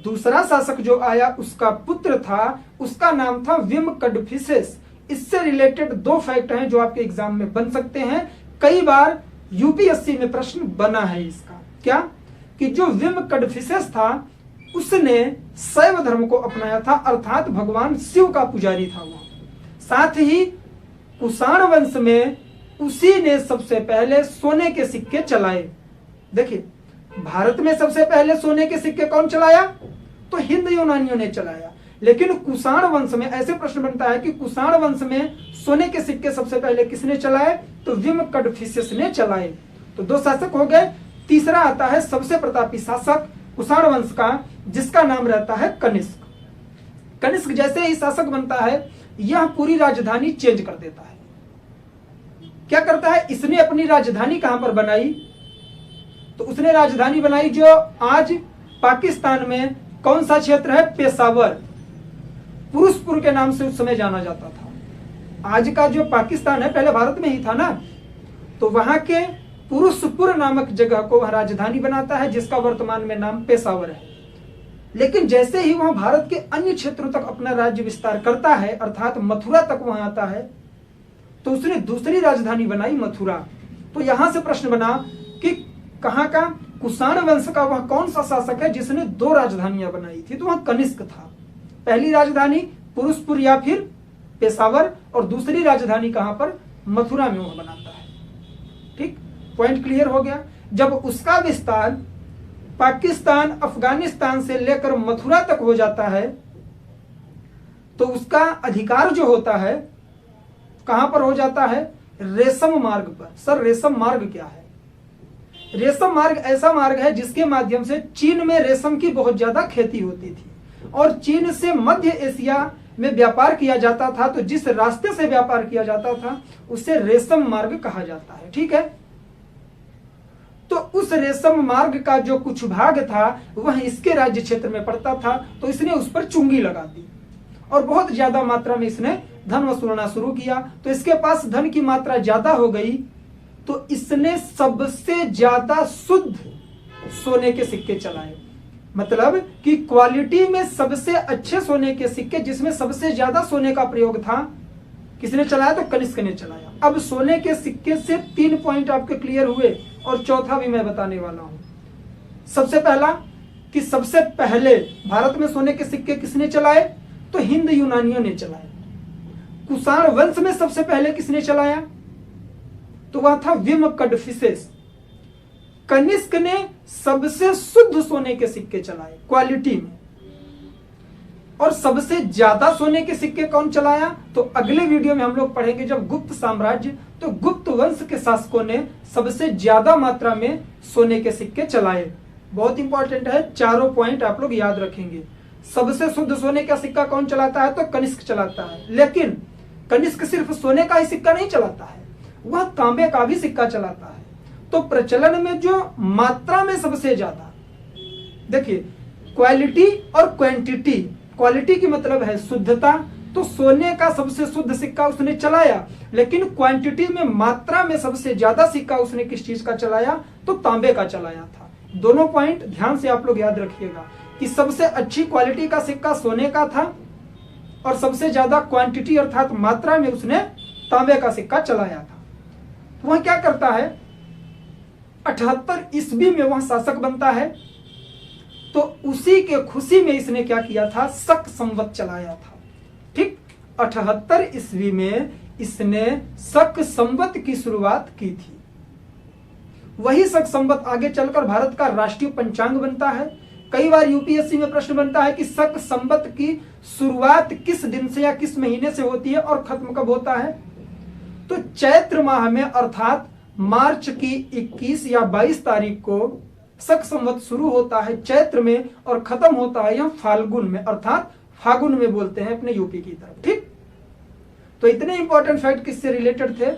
दूसरा शासक जो आया उसका पुत्र था, उसका नाम था विम कडफिसेस। इससे रिलेटेड 2 फैक्ट हैं जो आपके एग्जाम में बन सकते हैं। कई बार यूपीएससी में प्रश्न बना है इसका। क्या? कि जो विम कडफिसेस था उसने शैव धर्म को अपनाया था, अर्थात भगवान शिव का पुजारी था वो। साथ ही कुषाण वंश में उसी ने सबसे पहले सोने के सिक्के चलाए। देखिए, भारत में सबसे पहले सोने के सिक्के कौन चलाया? तो हिंद यूनानियों ने चलाया। लेकिन कुषाण वंश में ऐसे प्रश्न बनता है कि कुषाण वंश में सोने के सिक्के सबसे पहले किसने चलाए? तो विम कडफिसेस ने चलाए। तो 2 शासक हो गए। तीसरा आता है सबसे प्रतापी शासक कुषाण वंश का, जिसका नाम रहता है कनिष्क। कनिष्क जैसे ही शासक बनता है, यह पूरी राजधानी चेंज कर देता है। क्या करता है? इसने अपनी राजधानी कहां पर बनाई? तो उसने राजधानी बनाई जो आज पाकिस्तान में कौन सा क्षेत्र है? पेशावर, पुरुषपुर के नाम से उस समय जाना जाता था। आज का जो पाकिस्तान है पहले भारत में ही था ना, तो वहां के पुरुषपुर नामक जगह को वह राजधानी बनाता है, जिसका वर्तमान में नाम पेशावर है। लेकिन जैसे ही वह भारत के अन्य क्षेत्रों तक अपना राज्य विस्तार करता है, अर्थात मथुरा तक वहां आता है, तो उसने दूसरी राजधानी बनाई मथुरा। तो यहां से प्रश्न बना कि कहां का? कुषाण वंश का वह कौन सा शासक है जिसने 2 राजधानियां बनाई थी? तो वह कनिष्क था। पहली राजधानी पुरुषपुर या फिर पेशावर, और दूसरी राजधानी कहां पर? मथुरा में वह बनाता है। ठीक, पॉइंट क्लियर हो गया। जब उसका विस्तार पाकिस्तान, अफगानिस्तान से लेकर मथुरा तक हो जाता है, तो उसका अधिकार जो होता है कहां पर हो जाता है? रेशम मार्ग पर। सर रेशम मार्ग क्या है? रेशम मार्ग ऐसा मार्ग है जिसके माध्यम से चीन में रेशम की बहुत ज्यादा खेती होती थी, और चीन से मध्य एशिया में व्यापार किया जाता था। तो जिस रास्ते से व्यापार किया जाता था उसे रेशम मार्ग कहा जाता है। ठीक है, तो उस रेशम मार्ग का जो कुछ भाग था वह इसके राज्य क्षेत्र में पड़ता था, तो इसने उस पर चुंगी लगा दी और बहुत ज्यादा मात्रा में इसने धन वसूलना शुरू किया। तो इसके पास धन की मात्रा ज्यादा हो गई, तो इसने सबसे ज्यादा शुद्ध सोने के सिक्के चलाए। मतलब कि क्वालिटी में सबसे अच्छे सोने के सिक्के, जिसमें सबसे ज्यादा सोने का प्रयोग था, किसने चलाया? तो कनिष्क ने चलाया। अब सोने के सिक्के से 3 पॉइंट आपके क्लियर हुए, और चौथा भी मैं बताने वाला हूं। सबसे पहला कि सबसे पहले भारत में सोने के सिक्के किसने चलाए? तो हिंद यूनानियों ने चलाए। कुषाण वंश में सबसे पहले किसने चलाया? तो वह था विम कडफिसेस। कनिष्क ने सबसे शुद्ध सोने के सिक्के चलाए क्वालिटी में। और सबसे ज्यादा सोने के सिक्के कौन चलाया, तो अगले वीडियो में हम लोग पढ़ेंगे जब गुप्त साम्राज्य, तो गुप्त वंश के शासकों ने सबसे ज्यादा मात्रा में सोने के सिक्के चलाए। बहुत इंपॉर्टेंट है, चारों पॉइंट आप लोग याद रखेंगे। सबसे शुद्ध सोने का सिक्का कौन चलाता है, तो कनिष्क चलाता है। लेकिन कनिष्क सिर्फ सोने का ही सिक्का नहीं चलाता है, वह तांबे का भी सिक्का चलाता है। तो प्रचलन में जो मात्रा में सबसे ज्यादा, देखिए क्वालिटी और क्वांटिटी, क्वालिटी की मतलब है शुद्धता, तो सोने का सबसे शुद्ध सिक्का उसने चलाया। लेकिन क्वांटिटी में, मात्रा में सबसे ज्यादा सिक्का उसने किस चीज का चलाया, तो तांबे का चलाया था। दोनों पॉइंट ध्यान से आप लोग याद रखिएगा कि सबसे अच्छी क्वालिटी का सिक्का सोने का था और सबसे ज्यादा क्वांटिटी अर्थात मात्रा में उसने तांबे का सिक्का चलाया था। तो वह क्या करता है, 78 ईस्वी में वह शासक बनता है। तो उसी के खुशी में इसने क्या किया था, शक संवत चलाया था। ठीक, 78 ईस्वी में इसने शक संवत की शुरुआत की थी। वही शक संवत आगे चलकर भारत का राष्ट्रीय पंचांग बनता है। कई बार यूपीएससी में प्रश्न बनता है कि शक संवत की शुरुआत किस दिन से या किस महीने से होती है और खत्म कब होता है। तो चैत्र माह में अर्थात मार्च की 21 या 22 तारीख को शक संवत शुरू होता है चैत्र में और खत्म होता है यह फाल्गुन में, अर्थात फागुन में बोलते हैं अपने यूपी की तरफ। ठीक, तो इतने इंपॉर्टेंट फैक्ट किससे रिलेटेड थे,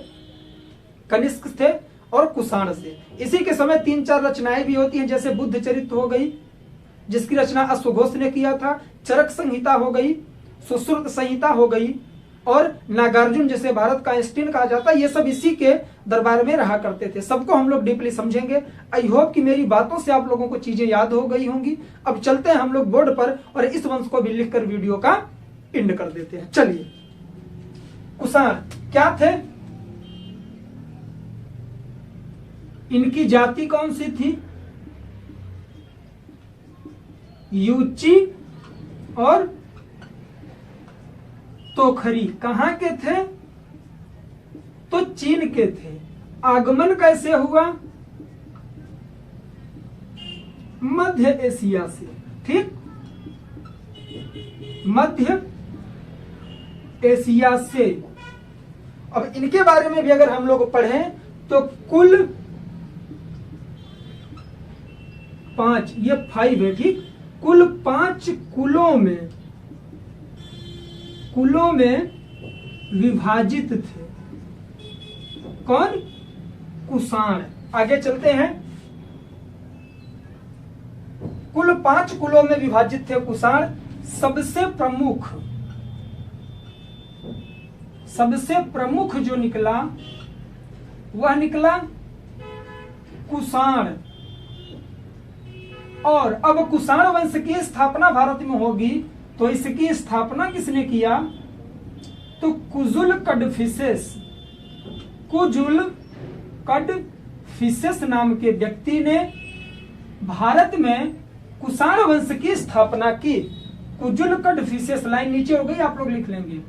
कनिष्क थे और कुषाण से। इसी के समय 3-4 रचनाएं भी होती हैं, जैसे बुद्ध चरित्र हो गई जिसकी रचना अश्वघोष ने किया था, चरक संहिता हो गई, सुश्रुत संहिता हो गई और नागार्जुन जैसे भारत का आइंस्टीन कहा जाता है, ये सब इसी के दरबार में रहा करते थे। सबको हम लोग डीपली समझेंगे। आई होप कि मेरी बातों से आप लोगों को चीजें याद हो गई होंगी। अब चलते हैं हम लोग बोर्ड पर और इस वंश को भी लिखकर वीडियो का एंड कर देते हैं। चलिए, कुषाण क्या थे, इनकी जाति कौन सी थी, यूची और तोखरी। कहां के थे, तो चीन के थे। आगमन कैसे हुआ, मध्य एशिया से। ठीक, मध्य एशिया से। अब इनके बारे में भी अगर हम लोग पढ़ें तो कुल 5, ये 5 है। ठीक, कुल 5 कुलों में विभाजित थे। कौन, कुषाण। आगे चलते हैं, कुल 5 कुलों में विभाजित थे कुषाण। सबसे प्रमुख जो निकला वह निकला कुषाण। और अब कुषाण वंश की स्थापना भारत में होगी, तो इसकी स्थापना किसने किया, तो कुजुल कडफिसेस नाम के व्यक्ति ने भारत में कुषाण वंश की स्थापना की। कुजुल कडफिसेस, लाइन नीचे हो गई, आप लोग लिख लेंगे,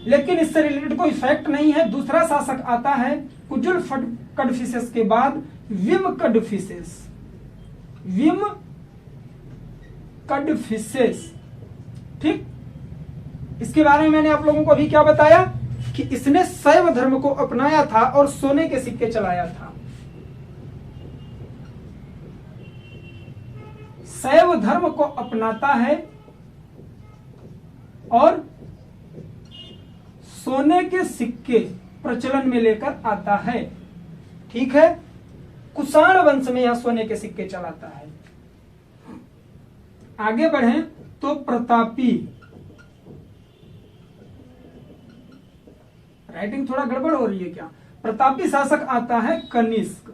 लेकिन इससे रिलेटेड कोई फैक्ट नहीं है। दूसरा शासक आता है कुजुल कडफिसेस के बाद विम कडफिसेस। ठीक, इसके बारे में मैंने आप लोगों को अभी क्या बताया कि इसने शैव धर्म को अपनाया था और सोने के सिक्के चलाया था। शैव धर्म को अपनाता है और सोने के सिक्के प्रचलन में लेकर आता है। ठीक है, कुषाण वंश में यह सोने के सिक्के चलाता है। आगे बढ़ें तो प्रतापी, राइटिंग थोड़ा गड़बड़ हो रही है क्या, प्रतापी शासक आता है कनिष्क।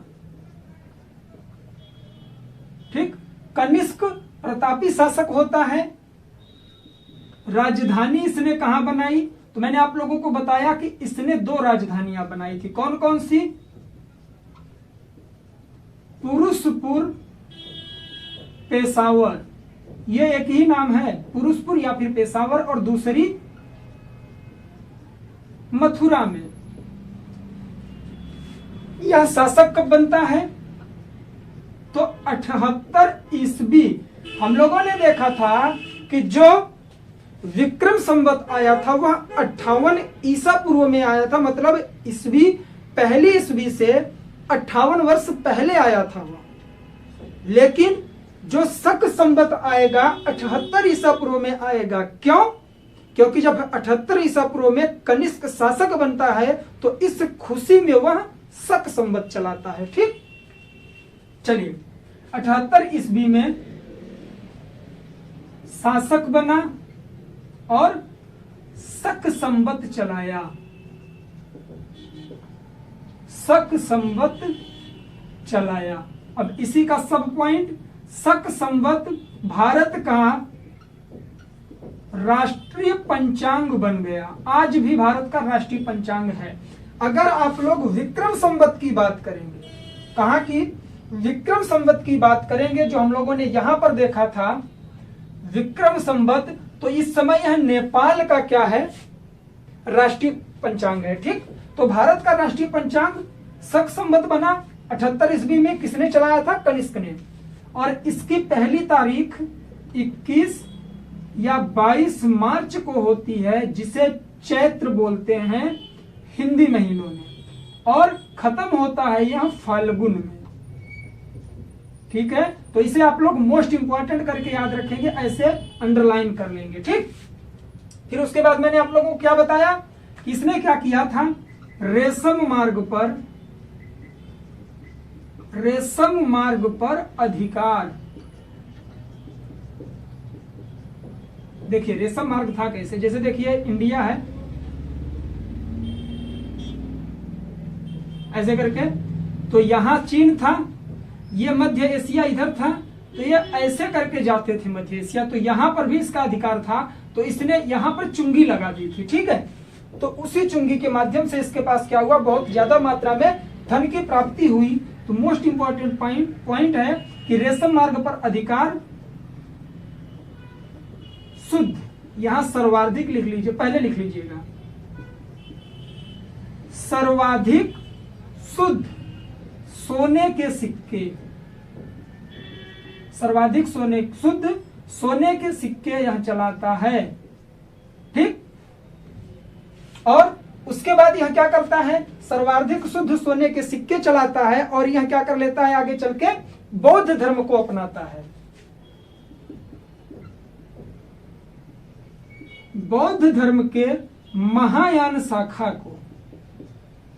ठीक, कनिष्क प्रतापी शासक होता है। राजधानी इसने कहां बनाई, तो मैंने आप लोगों को बताया कि इसने 2 राजधानियां बनाई थी। कौन कौन सी, पुरुषपुर, पेशावर, ये एक ही नाम है, पुरुषपुर या फिर पेशावर, और दूसरी मथुरा में। यह शासक कब बनता है? तो 78 ईस्वी। हम लोगों ने देखा था कि जो विक्रम संवत आया था वह 58 ईसा पूर्व में आया था, मतलब ईस्वी पहली ईस्वी से 58 वर्ष पहले आया था वह। लेकिन जो शक संवत आएगा 78 ईसा पूर्व में आएगा। क्यों? क्योंकि जब 78 ईसा पूर्व में कनिष्क शासक बनता है तो इस खुशी में वह शक संवत चलाता है। ठीक, चलिए 78 ईस्वी में शासक बना और शक संवत चलाया। शक संवत चलाया। अब इसी का सब पॉइंट, शक संवत भारत का राष्ट्रीय पंचांग बन गया। आज भी भारत का राष्ट्रीय पंचांग है। अगर आप लोग विक्रम संवत की बात करेंगे, कहा कि विक्रम संवत की बात करेंगे, जो हम लोगों ने यहां पर देखा था विक्रम संवत, तो इस समय यह नेपाल का क्या है? राष्ट्रीय पंचांग है। ठीक, तो भारत का राष्ट्रीय पंचांग शक संवत बना 78 ईस्वी में। किसने चलाया था? कनिष्क ने। और इसकी पहली तारीख 21 या 22 मार्च को होती है, जिसे चैत्र बोलते हैं हिंदी महीनों में, और खत्म होता है यह फाल्गुन में। ठीक है, तो इसे आप लोग मोस्ट इंपॉर्टेंट करके याद रखेंगे, ऐसे अंडरलाइन कर लेंगे। ठीक, फिर उसके बाद मैंने आप लोगों को क्या बताया कि इसने क्या किया था? रेशम मार्ग पर अधिकार। देखिए रेशम मार्ग था कैसे, जैसे देखिए इंडिया है ऐसे करके, तो यहां चीन था, ये मध्य एशिया इधर था, तो ये ऐसे करके जाते थे मध्य एशिया, तो यहां पर भी इसका अधिकार था, तो इसने यहां पर चुंगी लगा दी थी। ठीक है, तो उसी चुंगी के माध्यम से इसके पास क्या हुआ? बहुत ज्यादा मात्रा में धन की प्राप्ति हुई। तो मोस्ट इंपॉर्टेंट पॉइंट है कि रेशम मार्ग पर अधिकार शुद्ध, यहां सर्वाधिक लिख लीजिए, पहले लिख लीजिएगा, सर्वाधिक शुद्ध सोने के सिक्के, सर्वाधिक शुद्ध सोने के सिक्के यह चलाता है। ठीक, और उसके बाद यह क्या करता है? सर्वाधिक शुद्ध सोने के सिक्के चलाता है, और यह क्या कर लेता है आगे चल के? बौद्ध धर्म को अपनाता है। बौद्ध धर्म के महायान शाखा को,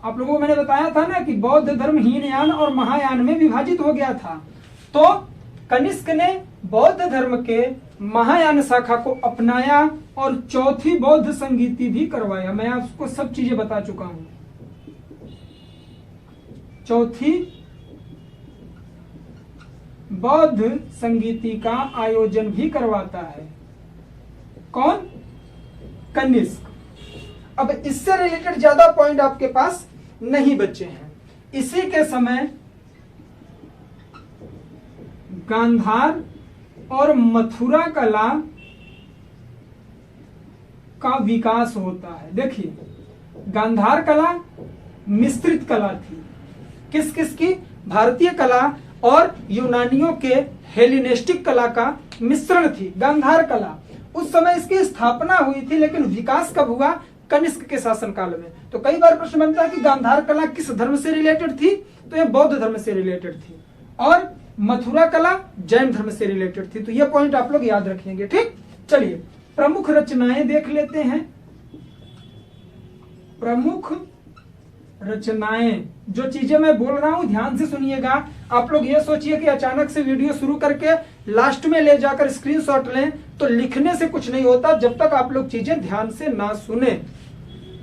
आप लोगों को मैंने बताया था ना कि बौद्ध धर्म हीनयान और महायान में विभाजित हो गया था, तो कनिष्क ने बौद्ध धर्म के महायान शाखा को अपनाया और चौथी बौद्ध संगीति भी करवाया। मैं आपको सब चीजें बता चुका हूं। चौथी बौद्ध संगीति का आयोजन भी करवाता है। कौन? कनिष्क। अब इससे रिलेटेड ज्यादा पॉइंट आपके पास नहीं बचे हैं। इसी के समय गांधार और मथुरा कला का विकास होता है। देखिए गांधार कला मिश्रित कला थी, किस किस की? भारतीय कला और यूनानियों के हेलिनेस्टिक कला का मिश्रण थी गांधार कला। उस समय इसकी स्थापना हुई थी, लेकिन विकास कब हुआ? कनिष्क के शासनकाल में। तो कई बार प्रश्न बनता है कि गांधार कला किस धर्म से रिलेटेड थी? तो यह बौद्ध धर्म से रिलेटेड थी, और मथुरा कला जैन धर्म से रिलेटेड थी। तो यह पॉइंट आप लोग याद रखेंगे। ठीक, चलिए प्रमुख रचनाएं देख लेते हैं। प्रमुख रचनाएं, जो चीजें मैं बोल रहा हूं ध्यान से सुनिएगा। आप लोग ये सोचिए कि अचानक से वीडियो शुरू करके लास्ट में ले जाकर स्क्रीनशॉट लें, तो लिखने से कुछ नहीं होता जब तक आप लोग चीजें ध्यान से ना सुने।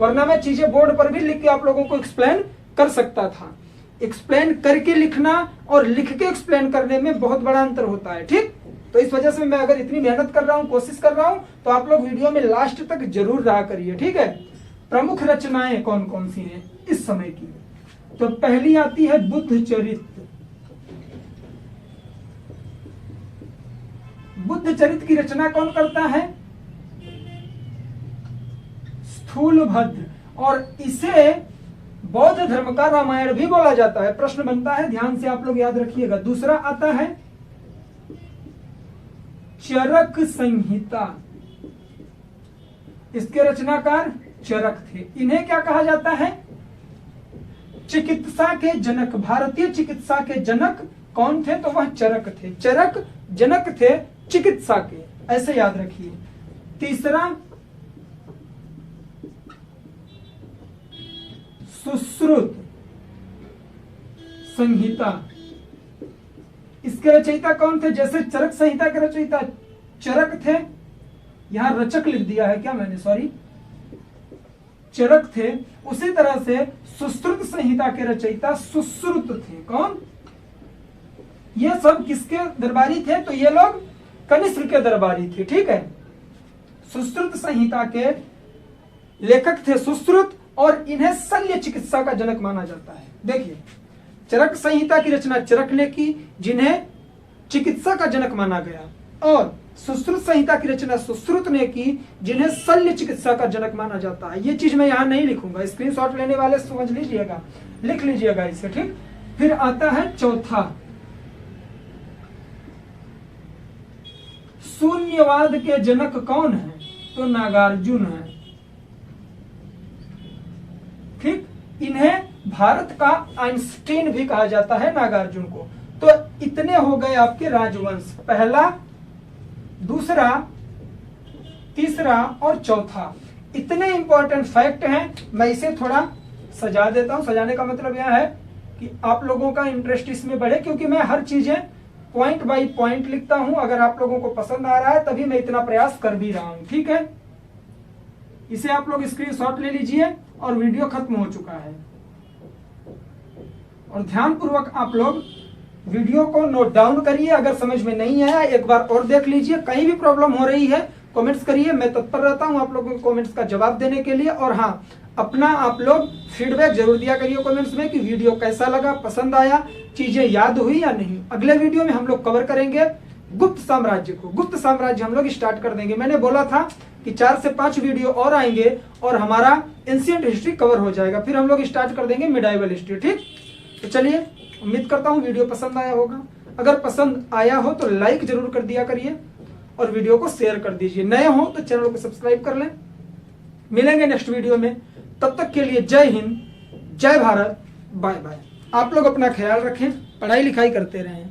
वरना मैं चीजें बोर्ड पर भी लिख के आप लोगों को एक्सप्लेन कर सकता था। एक्सप्लेन करके लिखना और लिख के एक्सप्लेन करने में बहुत बड़ा अंतर होता है। ठीक, तो इस वजह से मैं अगर इतनी मेहनत कर रहा हूं, कोशिश कर रहा हूं, तो आप लोग वीडियो में लास्ट तक जरूर रहा करिए। ठीक है, प्रमुख रचनाएं कौन कौन सी हैं इस समय की? तो पहली आती है बुद्ध चरित्र। बुद्ध चरित्र की रचना कौन करता है? स्थूलभद्र। और इसे बौद्ध धर्म का रामायण भी बोला जाता है। प्रश्न बनता है, ध्यान से आप लोग याद रखिएगा। दूसरा आता है चरक संहिता। इसके रचनाकार चरक थे। इन्हें क्या कहा जाता है? चिकित्सा के जनक। भारतीय चिकित्सा के जनक कौन थे? तो वह चरक थे। चरक जनक थे चिकित्सा के, ऐसे याद रखिए। तीसरा सुश्रुत संहिता। इसके रचयिता कौन थे? जैसे चरक संहिता के रचयिता चरक थे, यहां रचक लिख दिया है क्या मैंने, सॉरी, चरक थे, उसी तरह से सुश्रुत संहिता के रचयिता सुश्रुत थे। कौन? ये सब किसके दरबारी थे? तो ये लोग कनिष्क के दरबारी थे। ठीक है, सुश्रुत संहिता के लेखक थे सुश्रुत, और इन्हें शल्य चिकित्सा का जनक माना जाता है। देखिए, चरक संहिता की रचना चरक ने की, जिन्हें चिकित्सा का जनक माना गया, और सुश्रुत संहिता की रचना सुश्रुत ने की, जिन्हें शल्य चिकित्सा का जनक माना जाता है। ये चीज मैं यहां नहीं लिखूंगा, स्क्रीनशॉट लेने वाले समझ लीजिएगा, लिख लीजिएगा इसे। ठीक, फिर आता है चौथा, शून्यवाद के जनक कौन है? तो नागार्जुन है। ठीक, इन्हें भारत का आइंस्टीन भी कहा जाता है, नागार्जुन को। तो इतने हो गए आपके राजवंश, पहला, दूसरा, तीसरा और चौथा। इतने इंपॉर्टेंट फैक्ट हैं। मैं इसे थोड़ा सजा देता हूं। सजाने का मतलब यह है कि आप लोगों का इंटरेस्ट इसमें बढ़े, क्योंकि मैं हर चीजें पॉइंट बाय पॉइंट लिखता हूं। अगर आप लोगों को पसंद आ रहा है तभी मैं इतना प्रयास कर भी रहा हूं। ठीक है, इसे आप लोग स्क्रीनशॉट ले लीजिए, और वीडियो खत्म हो चुका है। और ध्यानपूर्वक आप लोग वीडियो को नोट डाउन करिए। अगर समझ में नहीं आया एक बार और देख लीजिए। कहीं भी प्रॉब्लम हो रही है कमेंट्स करिए, मैं तत्पर रहता हूं आप लोगों के कमेंट्स का जवाब देने के लिए। और हाँ, अपना आप लोग फीडबैक जरूर दिया करिए कमेंट्स में कि वीडियो कैसा लगा, पसंद आया, चीजें याद हुई या नहीं। अगले वीडियो में हम लोग कवर करेंगे गुप्त साम्राज्य को। गुप्त साम्राज्य हम लोग स्टार्ट कर देंगे। मैंने बोला था कि 4 से 5 वीडियो और आएंगे और हमारा एंशिएंट हिस्ट्री कवर हो जाएगा। फिर हम लोग स्टार्ट कर देंगे मिडाइवल हिस्ट्री। ठीक, तो चलिए, उम्मीद करता हूँ वीडियो पसंद आया होगा। अगर पसंद आया हो तो लाइक जरूर कर दिया करिए, और वीडियो को शेयर कर दीजिए। नए हो तो चैनल को सब्सक्राइब कर लें। मिलेंगे नेक्स्ट वीडियो में, तब तक के लिए जय हिंद, जय भारत, बाय बाय। आप लोग अपना ख्याल रखें, पढ़ाई लिखाई करते रहें।